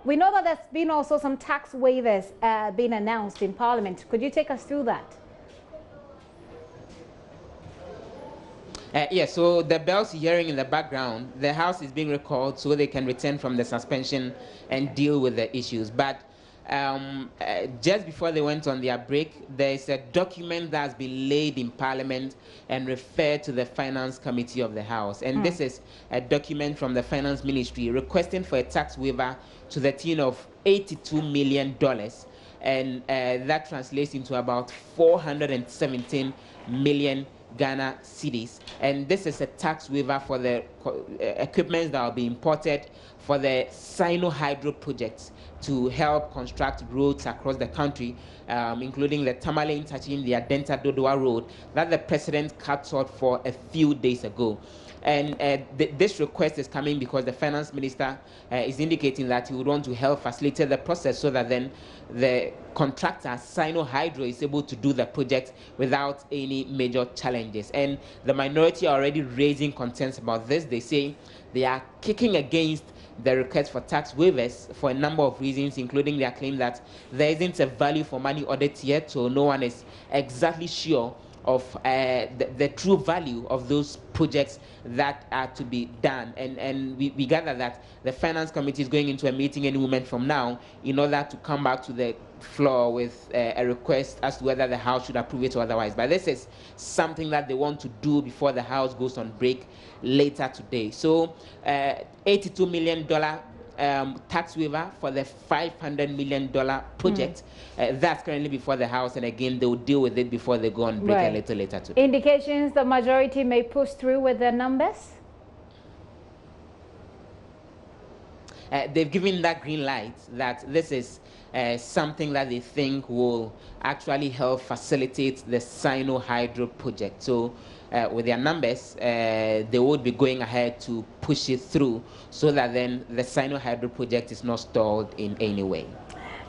We know that there's been also some tax waivers being announced in Parliament. Could you take us through that? Yes, so the bells you're hearing in the background, the House is being recalled so they can return from the suspension and deal with the issues. But just before they went on their break, there is a document that's been laid in Parliament and referred to the Finance Committee of the House. And this is a document from the Finance Ministry requesting for a tax waiver to the tune of $82 million. And that translates into about 417 million Ghana cedis, and this is a tax waiver for the equipment that will be imported for the Sinohydro projects to help construct roads across the country, including the Tamale touching the Adenta Dodoa road that the president cut short for a few days ago. And this request is coming because the finance minister is indicating that he would want to help facilitate the process so that then the contractor, Sinohydro, is able to do the project without any major challenges. And the minority are already raising concerns about this. They say they are kicking against the request for tax waivers for a number of reasons, including their claim that there isn't a value for money audit yet, so no one is exactly sure of the true value of those projects that are to be done. And we gather that the Finance Committee is going into a meeting any moment from now in order to come back to the floor with a request as to whether the House should approve it or otherwise. But this is something that they want to do before the House goes on break later today. So $82 million tax waiver for the $500 million project. That's currently before the House, and again, they will deal with it before they go on break a little later today. Indications the majority may push through with their numbers? They've given that green light that this is something that they think will actually help facilitate the Sinohydro project. So with their numbers, they would be going ahead to push it through so that then the Sinohydro project is not stalled in any way.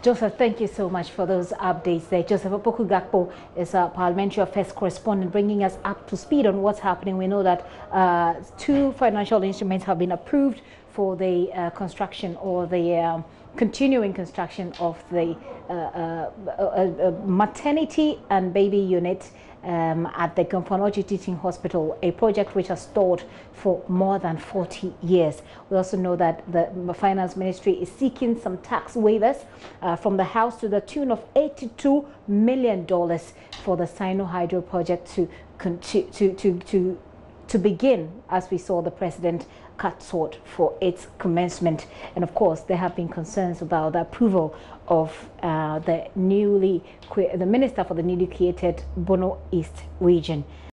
Joseph, thank you so much for those updates there. Joseph Opoku Gakpo is our parliamentary affairs correspondent, bringing us up to speed on what's happening. We know that 2 financial instruments have been approved for the construction or the continuing construction of the maternity and baby unit at the Gov't Teaching Hospital, a project which has stalled for more than 40 years. We also know that the Finance Ministry is seeking some tax waivers from the House to the tune of $82 million for the Sinohydro project to begin, as we saw the president cut short for its commencement. And of course, there have been concerns about the approval of the Minister for the newly created Bono East region.